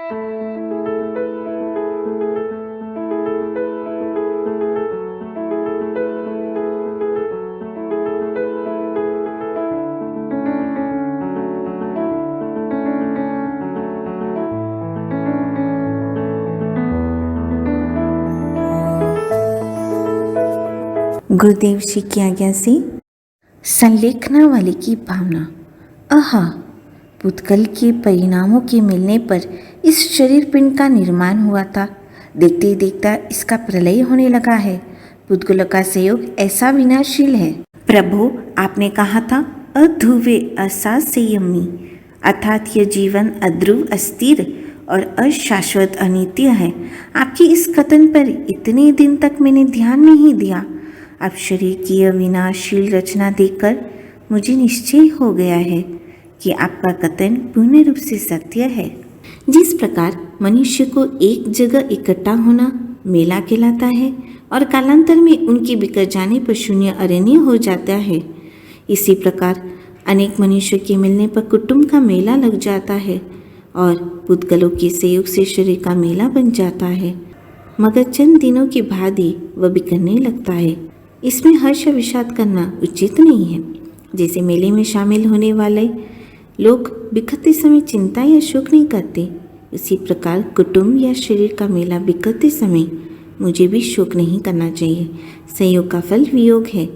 गुरुदेव जी की आज्ञा से संलेखना वाले की भावना। आहा, भूतकाल के परिणामों के मिलने पर इस शरीर पिंड का निर्माण हुआ था। देखते ही देखता इसका प्रलय होने लगा है। भूतकाल का संयोग ऐसा विनाशील है। प्रभु, आपने कहा था अध्रुवे असास्यमी, अर्थात यह जीवन अध्रुव, अस्थिर और अशाश्वत अनित्य है। आपके इस कथन पर इतने दिन तक मैंने ध्यान नहीं दिया। अब शरीर की यह विनाशील रचना देखकर मुझे निश्चय हो गया है कि आपका कथन पूर्ण रूप से सत्य है। जिस प्रकार मनुष्य को एक जगह इकट्ठा होना मेला कहलाता है और कालांतर में उनके बिखर जाने पर शून्य अरण्य हो जाता है, इसी प्रकार अनेक मनुष्यों के मिलने पर कुटुंब का मेला लग जाता है और भूतकालों के संयोग से शरीर का मेला बन जाता है, मगर चंद दिनों के बाद ही वह बिखरने लगता है। इसमें हर्ष विषाद करना उचित नहीं है। जैसे मेले में शामिल होने वाले लोग बिखरते समय चिंता या शोक नहीं करते, इसी प्रकार कुटुंब या शरीर का मेला बिखरते समय मुझे भी शोक नहीं करना चाहिए। संयोग का फल वियोग है।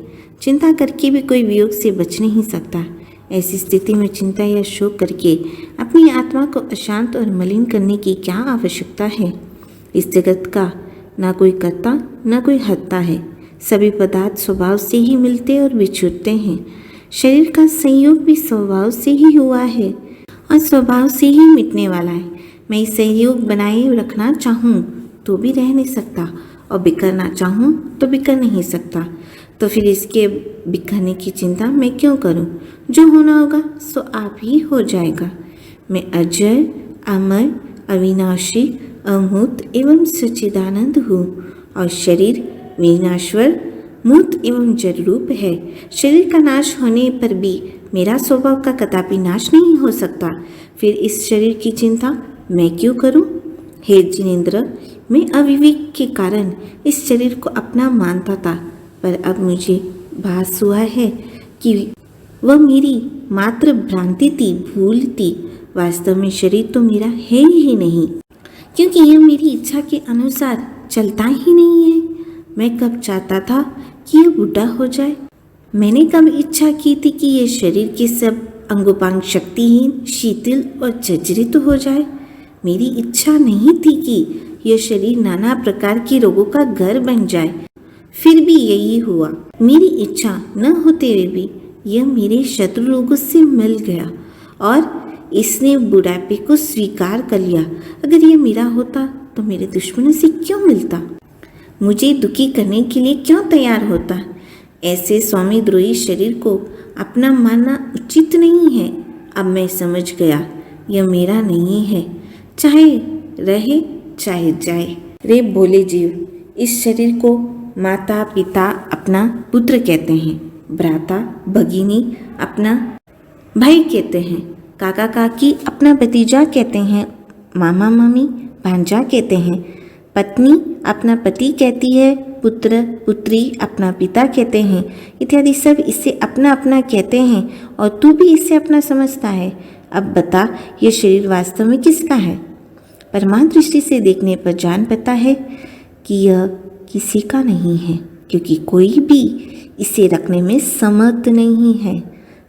चिंता करके भी कोई वियोग से बच नहीं सकता। ऐसी स्थिति में चिंता या शोक करके अपनी आत्मा को अशांत और मलिन करने की क्या आवश्यकता है। इस जगत का ना कोई कर्ता ना कोई हत्ता है। सभी पदार्थ स्वभाव से ही मिलते और बिछुड़ते हैं। शरीर का संयोग भी स्वभाव से ही हुआ है और स्वभाव से ही मिटने वाला है। मैं इस संयोग बनाए रखना चाहूँ तो भी रह नहीं सकता और बिखरना चाहूँ तो बिखर नहीं सकता। तो फिर इसके बिखरने की चिंता मैं क्यों करूँ? जो होना होगा सो आप ही हो जाएगा। मैं अजय, अमर, अविनाशी, अमूर्त एवं सच्चिदानंद हूँ और शरीर विनाश्वर, मूर्त एवं जड़ रूप है। शरीर का नाश होने पर भी मेरा स्वभाव का कदापि नाश नहीं हो सकता। फिर इस शरीर की चिंता मैं क्यों करूं? हे जिनेंद्र, मैं अविवेक के कारण इस शरीर को अपना मानता था, पर अब मुझे भास हुआ है कि वह मेरी मात्र भ्रांति थी, भूल थी। वास्तव में शरीर तो मेरा है ही नहीं, क्योंकि यह मेरी इच्छा के अनुसार चलता ही नहीं है। मैं कब चाहता था कि यह बूढ़ा हो जाए? मैंने कब इच्छा की थी कि यह शरीर के सब अंगोपांग शक्तिहीन, शिथिल और जर्जरित हो जाए? मेरी इच्छा नहीं थी कि यह शरीर नाना प्रकार के रोगों का घर बन जाए। फिर भी यही हुआ। मेरी इच्छा न होते हुए भी यह मेरे शत्रु रोगों से मिल गया और इसने बुढ़ापे को स्वीकार कर लिया। अगर यह मेरा होता तो मेरे दुश्मनों से क्यों मिलता? मुझे दुखी करने के लिए क्यों तैयार होता? ऐसे स्वामी द्रोही शरीर को अपना मानना उचित नहीं है। अब मैं समझ गया, यह मेरा नहीं है, चाहे रहे चाहे जाए। रे भोले जीव, इस शरीर को माता पिता अपना पुत्र कहते हैं, भ्राता भगिनी अपना भाई कहते हैं, काका काकी अपना भतीजा कहते हैं, मामा मामी भांजा कहते हैं, पत्नी अपना पति कहती है, पुत्र पुत्री अपना पिता कहते हैं, इत्यादि सब इसे अपना अपना कहते हैं और तू भी इसे अपना समझता है। अब बता, यह शरीर वास्तव में किसका है? परमात्म दृष्टि से देखने पर जान पता है कि यह किसी का नहीं है, क्योंकि कोई भी इसे रखने में समर्थ नहीं है।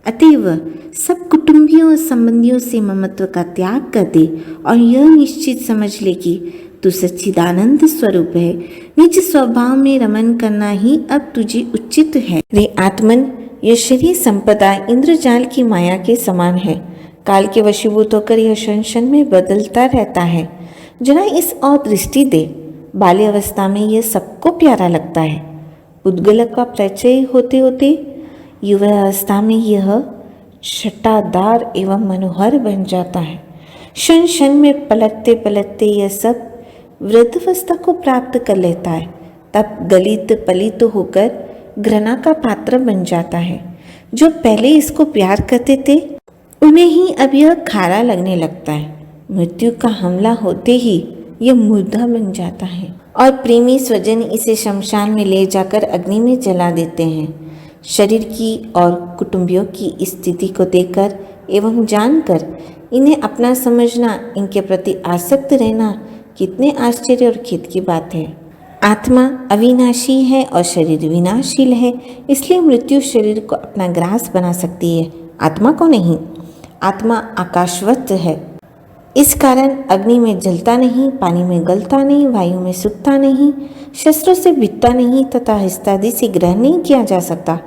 अतएव सब कुटुंबियों और संबंधियों से ममत्व का त्याग कर दे और यह निश्चित समझ ले कि तू सच्चिदानंद स्वरूप है। निज स्वभाव में रमन करना ही अब तुझे उचित है। रे आत्मन, यह शरीर संपदा इंद्रजाल की माया के समान है। काल के वशीभूत होकर यह क्षण क्षण में बदलता रहता है। जरा इस और दृष्टि दे। बाल्य अवस्था में यह सबको प्यारा लगता है। उद्गल का परिचय होते होते युवा अवस्था में यह छटादार एवं मनोहर बन जाता है। क्षण क्षण में पलटते पलटते यह सब वृद्धावस्था को प्राप्त कर लेता है। तब गलित पलित होकर घृणा का पात्र बन जाता है। जो पहले इसको प्यार करते थे उन्हें ही अब यह खारा लगने लगता है। मृत्यु का हमला होते ही यह मुर्दा बन जाता है और प्रेमी स्वजन इसे शमशान में ले जाकर अग्नि में जला देते हैं। शरीर की और कुटुंबियों की स्थिति को देखकर एवं जानकर इन्हें अपना समझना, इनके प्रति आसक्त रहना कितने आश्चर्य और खेद की बात है। आत्मा अविनाशी है और शरीर विनाशील है, इसलिए मृत्यु शरीर को अपना ग्रास बना सकती है, आत्मा को नहीं। आत्मा आकाशवत है, इस कारण अग्नि में जलता नहीं, पानी में गलता नहीं, वायु में सूखता नहीं, शस्त्रों से बिकता नहीं तथा हस्तादि से ग्रहण नहीं किया जा सकता।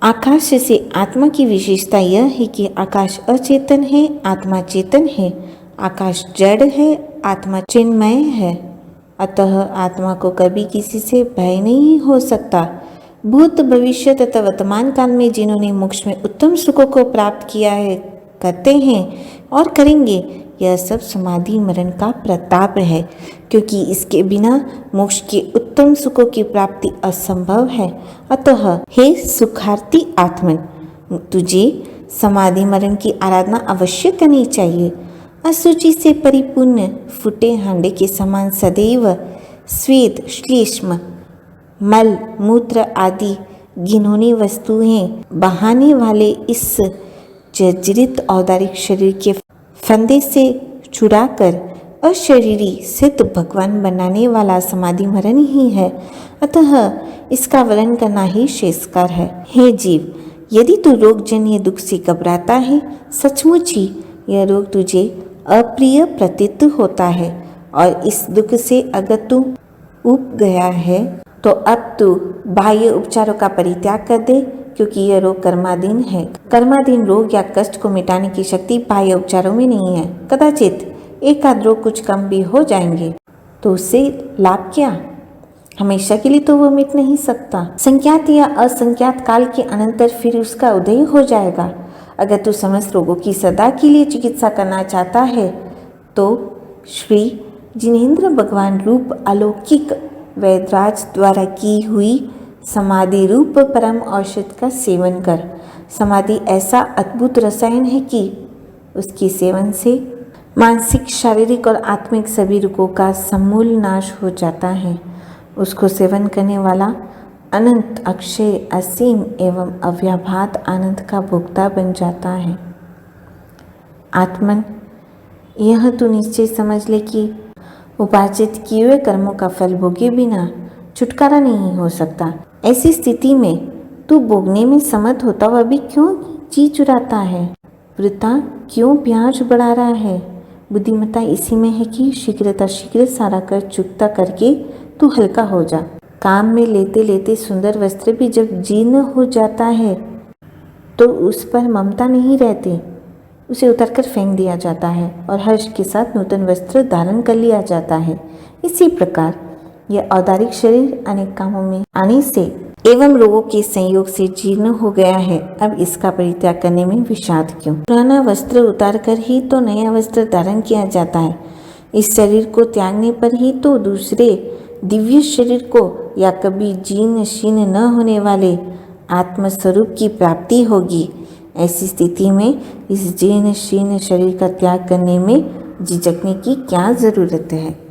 आकाश से आत्मा की विशेषता यह है कि आकाश अचेतन है, आत्मा चेतन है। आकाश जड़ है, आत्मा चिन्मय है, अतः आत्मा को कभी किसी से भय नहीं हो सकता। भूत, भविष्य तथा वर्तमान काल में जिन्होंने मोक्ष में उत्तम सुखों को प्राप्त किया है, करते हैं और करेंगे, यह सब समाधि मरण का प्रताप है, क्योंकि इसके बिना मोक्ष के उत्तम सुखों की प्राप्ति असंभव है। अतः हे सुखार्थी आत्मन, तुझे समाधि मरण की आराधना अवश्य करनी चाहिए। असुचि से परिपूर्ण फूटे हांडे के समान सदैव स्वेद, श्लेष्म, मल, मूत्र आदि घिनौनी वस्तुएं बहाने वाले इस जर्जरित औदारिक शरीर के फंदे से छुड़ाकर अशरीरी सिद्ध भगवान बनाने वाला समाधि मरण ही है। अतः इसका वर्णन करना ही श्रेयस्कर है। हे जीव, यदि तू रोगजन्य दुख से घबराता है, सचमुच ही यह रोग तुझे अप्रिय प्रतीत होता है और इस दुख से अगर तू ऊब गया है तो अब तू बाह्य उपचारों का परित्याग कर दे, क्योंकि यह रोग कर्माधीन है। कर्माधीन रोग या कष्ट को मिटाने की शक्ति बाह्य उपचारों में नहीं है। कदाचित एक आध रोग कुछ कम भी हो जाएंगे तो उससे लाभ क्या? हमेशा के लिए तो वो मिट नहीं सकता। संज्ञात या असंज्ञात काल के अनंतर फिर उसका उदय हो जाएगा। अगर तू समस्त रोगों की सदा के लिए चिकित्सा करना चाहता है तो श्री जिनेंद्र भगवान रूप अलौकिक वैद्यराज द्वारा की हुई समाधि रूप परम औषध का सेवन कर। समाधि ऐसा अद्भुत रसायन है कि उसके सेवन से मानसिक, शारीरिक और आत्मिक सभी रोगों का समूल नाश हो जाता है। उसको सेवन करने वाला अनंत, अक्षय, असीम एवं अव्याभात आनंद का भोक्ता बन जाता है। आत्मन, यह तू निश्चय समझ ले कि उपार्जित किए हुए कर्मों का फल भोगे बिना छुटकारा नहीं हो सकता। ऐसी स्थिति में तू भोगने में समर्थ होता हुआ भी क्यों जी चुराता है? वृथा क्यों ब्याज बढ़ा रहा है? बुद्धिमत्ता इसी में है कि शीघ्र सारा कर चुकता करके तू हल्का हो जा। काम में लेते लेते सुंदर वस्त्र भी जब जीर्ण हो जाता है तो उस पर ममता नहीं रहती, उसे उतारकर फेंक दिया जाता है और हर्ष के साथ नूतन वस्त्र धारण कर लिया जाता है। इसी प्रकार यह औदारिक शरीर अनेक कामों में आने से एवं रोगों के संयोग से जीर्ण हो गया है। अब इसका परित्याग करने में विषाद क्यों? पुराना वस्त्र उतार कर ही तो नया वस्त्र धारण किया जाता है। इस शरीर को त्यागने पर ही तो दूसरे दिव्य शरीर को या कभी जीर्ण शीर्ण न होने वाले आत्मस्वरूप की प्राप्ति होगी। ऐसी स्थिति में इस जीर्ण शीर्ण शरीर का त्याग करने में झिझकने की क्या जरूरत है?